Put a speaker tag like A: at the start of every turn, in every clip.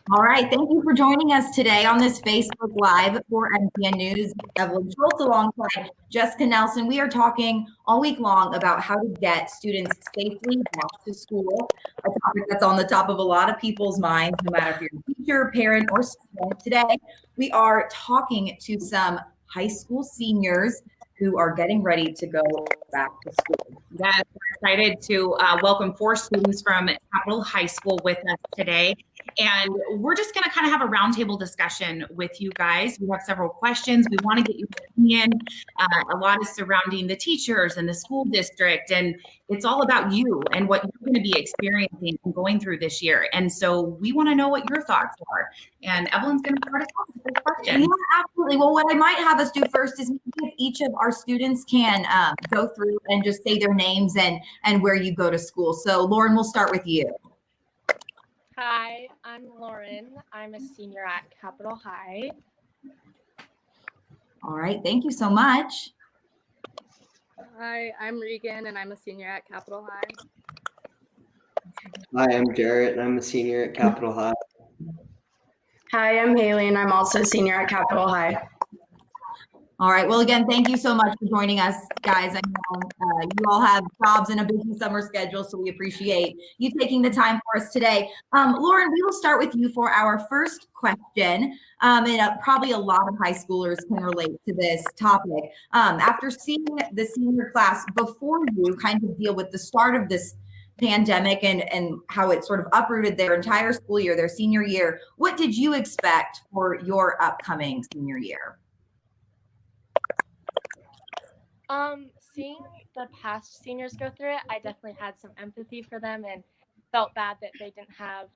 A: All right, thank you for joining us today on this Facebook Live for NPN News. Evelyn Schultz alongside Jessica Nelson. We are talking all week long about how to get students safely back to school, a topic that's on the top of a lot of people's minds, no matter if you're a teacher, parent, or student. Today, we are talking to some high school seniors who are getting ready to go back to school.
B: Yes, we're excited to welcome 4 students from Capitol High School with us today. And we're just going to kind of have a roundtable discussion with you guys. We have several questions. We want to get your opinion. A lot is surrounding the teachers and the school district. And it's all about you and what you're going to be experiencing and going through this year. And so we want to know what your thoughts are. And Evelyn's going to start us off with this question.
A: Yeah, absolutely. Well, what I might have us do first is maybe if each of our students can go through and just say their names and where you go to school. So Lauren, we'll start with you.
C: Hi, I'm Lauren. I'm a senior at Capitol High.
A: All right, thank you so much.
D: Hi, I'm Regan, and I'm a senior at Capitol High.
E: Hi, I'm Jarrett, and I'm a senior at Capitol High.
F: Hi, I'm Haley, and I'm also a senior at Capitol High.
A: All right. Well, again, thank you so much for joining us, guys. I know you all have jobs and a busy summer schedule, so we appreciate you taking the time for us today. Lauren, we will start with you for our first question. And probably a lot of high schoolers can relate to this topic. After seeing the senior class before you kind of deal with the start of this pandemic and how it sort of uprooted their entire school year, their senior year, what did you expect for your upcoming senior year?
C: Seeing the past seniors go through it, I definitely had some empathy for them and felt bad that they didn't have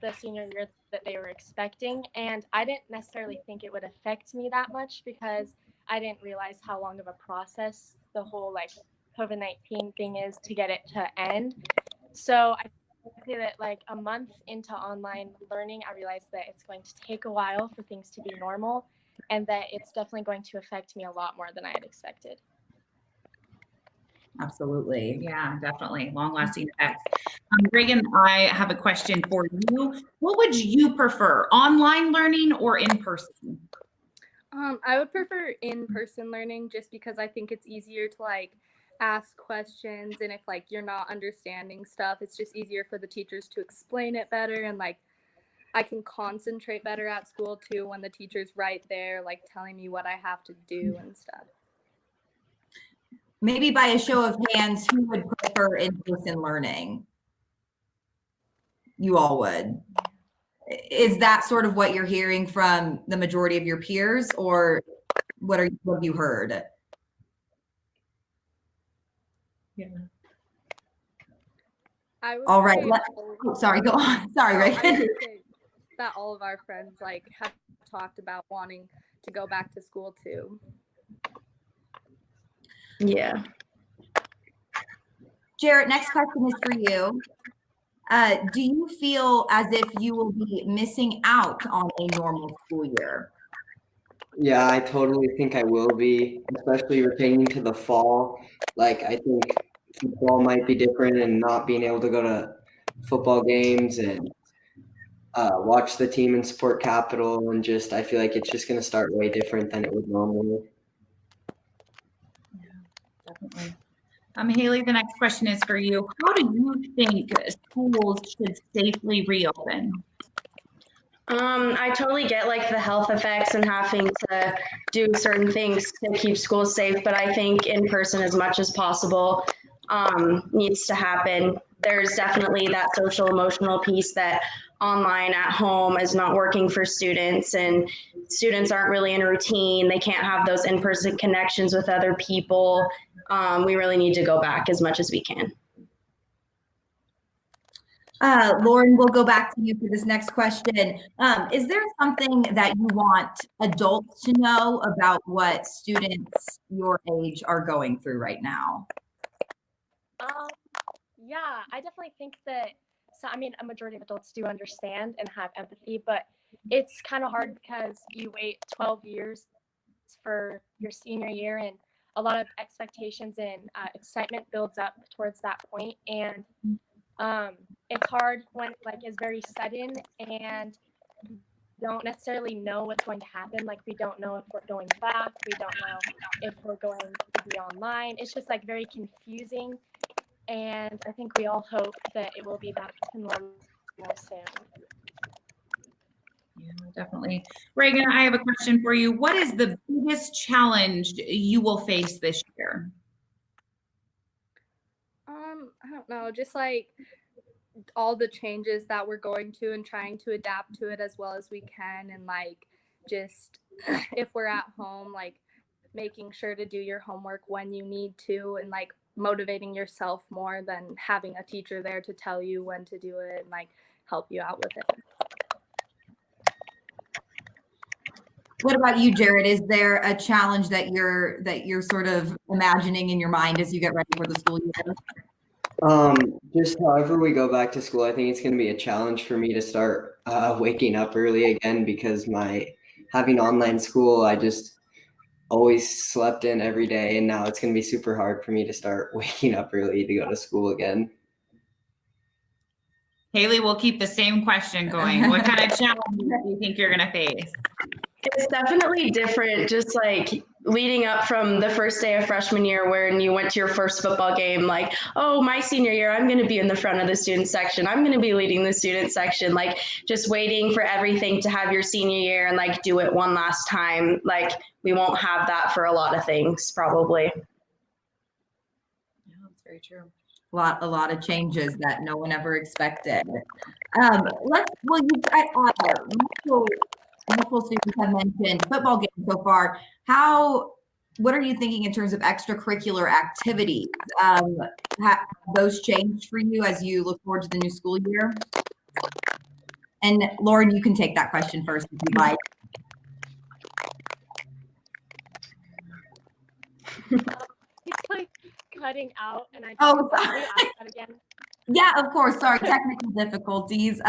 C: the senior year that they were expecting. And I didn't necessarily think it would affect me that much because I didn't realize how long of a process the whole like COVID-19 thing is to get it to end. So I say that like a month into online learning, I realized that it's going to take a while for things to be normal and that it's definitely going to affect me a lot more than I had expected.
A: Absolutely.
B: Yeah, definitely. Long-lasting effects. Reagan, I have a question for you. What would you prefer, online learning or in person?
D: I would prefer in-person learning just because I think it's easier to like ask questions, and if like you're not understanding stuff, it's just easier for the teachers to explain it better, and like I can concentrate better at school too when the teacher's right there like telling me what I have to do and stuff.
A: Maybe by a show of hands, who would prefer in-person learning? You all would. Is that sort of what you're hearing from the majority of your peers, or what have you heard?
B: Yeah.
A: All right. Sorry, go on. Sorry, Reagan.
D: I would say that all of our friends like have talked about wanting to go back to school too.
F: Yeah.
A: Jarrett, next question is for you. Do you feel as if you will be missing out on a normal school year?
E: Yeah, I totally think I will be, especially pertaining to the fall. Like, I think football might be different, and not being able to go to football games and watch the team and support Capitol, and just I feel like it's just going to start way different than it would normally.
B: Yeah, definitely. Haley, the next question is for you. How do you think schools should safely reopen?
F: I totally get like the health effects and having to do certain things to keep schools safe, but I think in person as much as possible needs to happen. There's definitely that social emotional piece that online at home is not working for students, and students aren't really in a routine. They can't have those in-person connections with other people. We really need to go back as much as we can.
A: Lauren, we'll go back to you for this next question. Is there something that you want adults to know about what students your age are going through right now?
C: Yeah, I definitely think that, a majority of adults do understand and have empathy, but it's kind of hard because you wait 12 years for your senior year and a lot of expectations and excitement builds up towards that point. And it's hard when like it's very sudden, and don't necessarily know what's going to happen. Like, we don't know if we're going back. We don't know if we're going to be online. It's just like very confusing. And I think we all hope that it will be back to normal soon.
B: Yeah, definitely. Reagan, I have a question for you. What is the biggest challenge you will face this year?
D: I don't know, just like all the changes that we're going to and trying to adapt to it as well as we can, and like just if we're at home, like making sure to do your homework when you need to, and like motivating yourself more than having a teacher there to tell you when to do it and like help you out with it.
A: What about you, Jared? Is there a challenge that you're sort of imagining in your mind as you get ready for the school year?
E: Just however we go back to school, I think it's going to be a challenge for me to start waking up early again, because having online school, I just always slept in every day, and now it's going to be super hard for me to start waking up early to go to school again.
B: Haley, we'll keep the same question going. What kind of challenge do you think you're going to face?
F: It's definitely different, just like leading up from the first day of freshman year when you went to your first football game, like, oh, my senior year, I'm going to be in the front of the student section. I'm going to be leading the student section, like just waiting for everything to have your senior year and like do it one last time. Like we won't have that for a lot of things, probably.
B: Yeah, that's very true.
A: A lot of changes that no one ever expected. Multiple students have mentioned football games so far. What are you thinking in terms of extracurricular activities? Have those changed for you as you look forward to the new school year? And Lauren, you can take that question first if you'd like.
C: It's like cutting out, and I
A: Oh,
C: can we ask that again?
A: Yeah, of course. Sorry, technical difficulties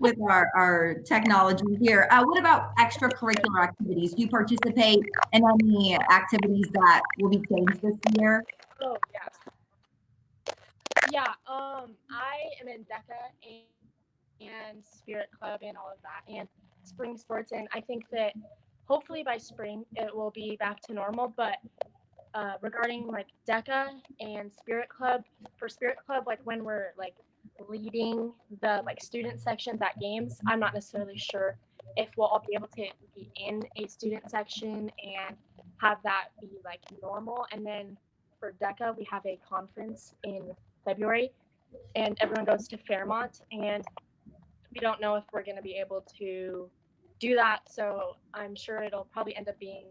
A: with our technology here. What about extracurricular activities? Do you participate in any activities that will be changed this year?
C: Oh yeah. Yeah. I am in DECA and Spirit Club and all of that, and spring sports, and I think that hopefully by spring it will be back to normal. But regarding like DECA and Spirit Club, for Spirit Club, like when we're like leading the like student sections at games, I'm not necessarily sure if we'll all be able to be in a student section and have that be like normal. And then for DECA, we have a conference in February, and everyone goes to Fairmont, and we don't know if we're going to be able to do that. So I'm sure it'll probably end up being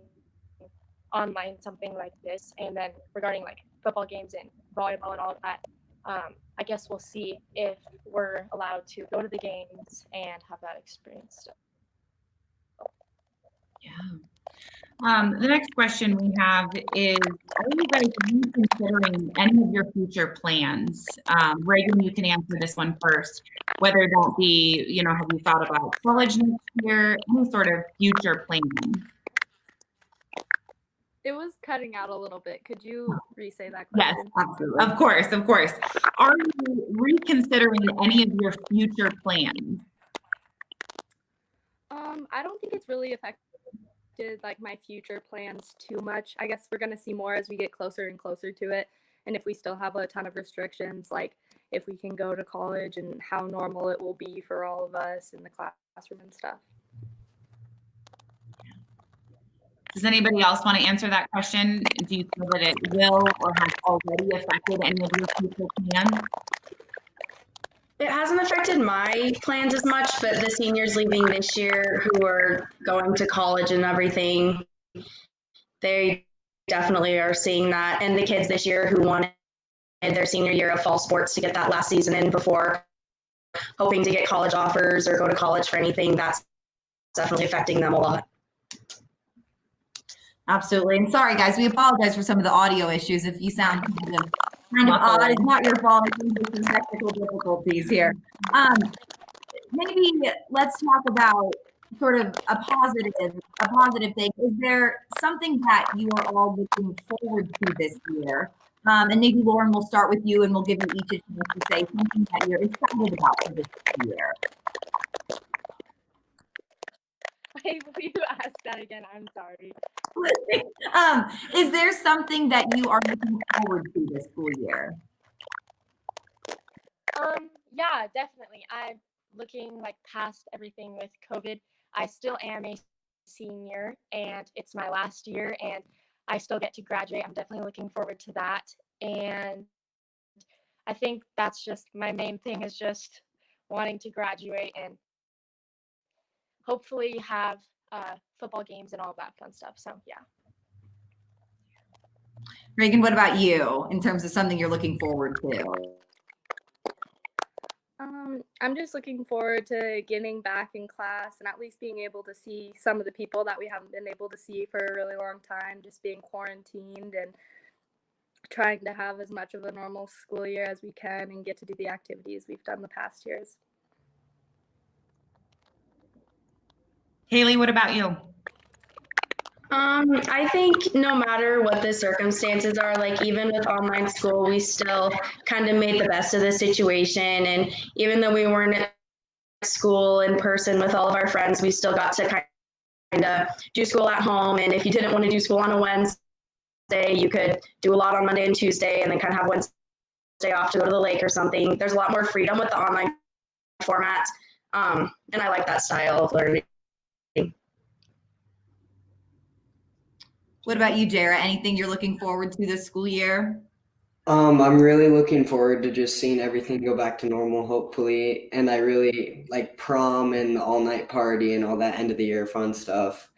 C: online, something like this. And then regarding like football games and volleyball and all of that, I guess we'll see if we're allowed to go to the games and have that experience.
B: Yeah. The next question we have is, are you guys reconsidering any of your future plans? Reagan, you can answer this one first. Whether that be, have you thought about college next year, any sort of future plans?
D: It was cutting out a little bit. Could you re-say that
B: Yes,
D: question?
A: Absolutely.
B: of course. Are you reconsidering any of your future plans?
D: I don't think it's really affected like my future plans too much. I guess we're gonna see more as we get closer and closer to it, and if we still have a ton of restrictions, like if we can go to college and how normal it will be for all of us in the classroom and stuff.
B: Does anybody else want to answer that question? Do you feel that it will or has already affected any of your future plans?
F: It hasn't affected my plans as much, but the seniors leaving this year who are going to college and everything, they definitely are seeing that. And the kids this year who wanted their senior year of fall sports to get that last season in before hoping to get college offers or go to college for anything, that's definitely affecting them a lot.
A: Absolutely. And sorry, guys, we apologize for some of the audio issues. If you sound kind of odd, it's not your fault. I think there's some technical difficulties here. Maybe let's talk about sort of a positive thing. Is there something that you are all looking forward to this year? And maybe Lauren, we'll start with you and we'll give you each a chance to say something that you're excited about for this year.
C: Hey, will you ask that again? I'm sorry.
A: Is there something that you are looking forward to this school year?
C: Yeah, definitely. I'm looking like past everything with COVID. I still am a senior and it's my last year and I still get to graduate. I'm definitely looking forward to that. And I think that's just my main thing is just wanting to graduate and hopefully have football games and all that fun stuff. So yeah.
A: Reagan, what about you in terms of something you're looking forward to?
D: I'm just looking forward to getting back in class and at least being able to see some of the people that we haven't been able to see for a really long time, just being quarantined and trying to have as much of a normal school year as we can and get to do the activities we've done the past years.
B: Haley, what about you?
F: I think no matter what the circumstances are, like even with online school, we still kind of made the best of the situation. And even though we weren't at school in person with all of our friends, we still got to kind of do school at home. And if you didn't want to do school on a Wednesday, you could do a lot on Monday and Tuesday and then kind of have Wednesday off to go to the lake or something. There's a lot more freedom with the online format. And I like that style of learning.
A: What about you, Jara? Anything you're looking forward to this school year?
E: I'm really looking forward to just seeing everything go back to normal, hopefully. And I really like prom and the all-night party and all that end of the year fun stuff.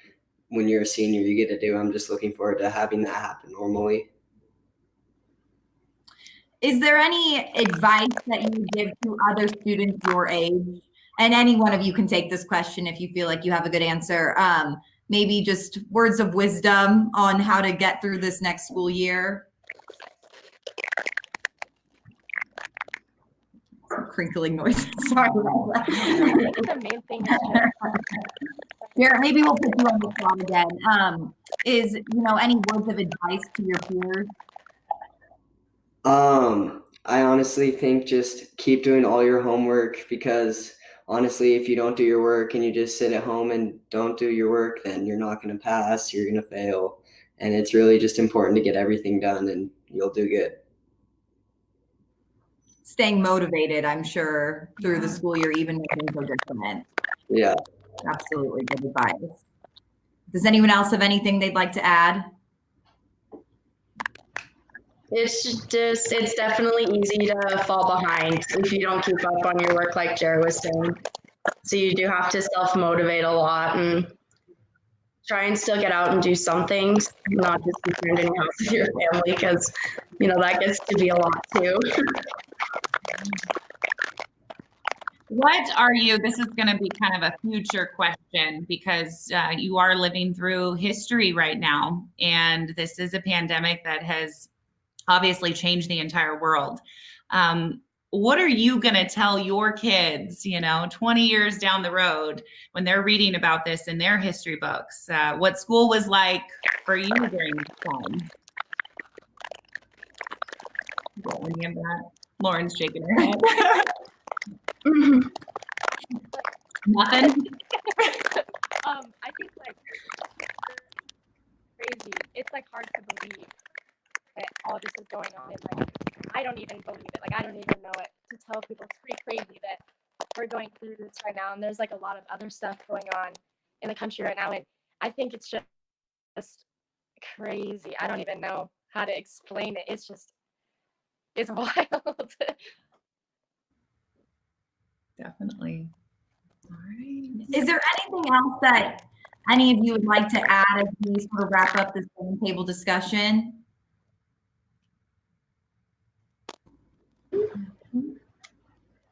E: When you're a senior, you get to do. I'm just looking forward to having that happen normally.
A: Is there any advice that you would give to other students your age? And any one of you can take this question if you feel like you have a good answer. Maybe just words of wisdom on how to get through this next school year. Some crinkling noises. Sorry about that.
C: I think the main thing is just
A: Garrett, maybe we'll put you on the spot again. Is, any words of advice to your peers?
E: I honestly think just keep doing all your homework because honestly, if you don't do your work and you just sit at home and don't do your work, then you're not going to pass, you're going to fail. And it's really just important to get everything done and you'll do good.
A: Staying motivated, I'm sure, through the school year, even when things are different.
E: Yeah.
A: Absolutely good advice. Does anyone else have anything they'd like to add?
F: It's definitely easy to fall behind if you don't keep up on your work, like Jared was saying. So you do have to self-motivate a lot and try and still get out and do some things, not just be turned in your house with your family, because that gets to be a lot too.
B: What are you, this is going to be kind of a future question because you are living through history right now. And this is a pandemic that has obviously changed the entire world. What are you going to tell your kids, 20 years down the road when they're reading about this in their history books? What school was like for you during this time? Lauren's shaking her head. Nothing.
C: I think crazy. It's hard to believe that all this is going on, and I don't even believe it. I don't even know it to tell people. It's pretty crazy that we're going through this right now, and there's a lot of other stuff going on in the country right now, and I think it's just crazy. I don't even know how to explain it. It's wild.
B: Definitely. All right.
A: Is there anything else that any of you would like to add as we sort of wrap up this table discussion?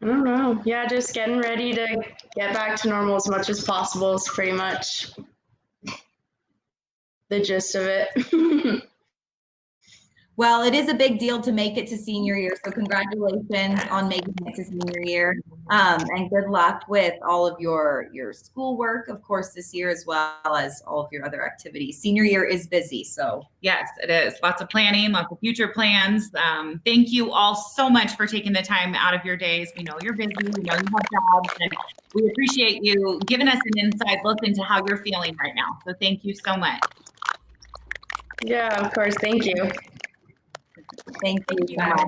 F: I don't know. Yeah, just getting ready to get back to normal as much as possible is pretty much the gist of it.
A: Well, it is a big deal to make it to senior year, so congratulations on making it to senior year, and good luck with all of your schoolwork, of course, this year, as well as all of your other activities. Senior year is busy, so.
B: Yes, it is. Lots of planning, lots of future plans. Thank you all so much for taking the time out of your days. We know you're busy, we know you have jobs, and we appreciate you giving us an inside look into how you're feeling right now. So thank you so much.
F: Yeah, of course. Thank you.
A: Thank you so much.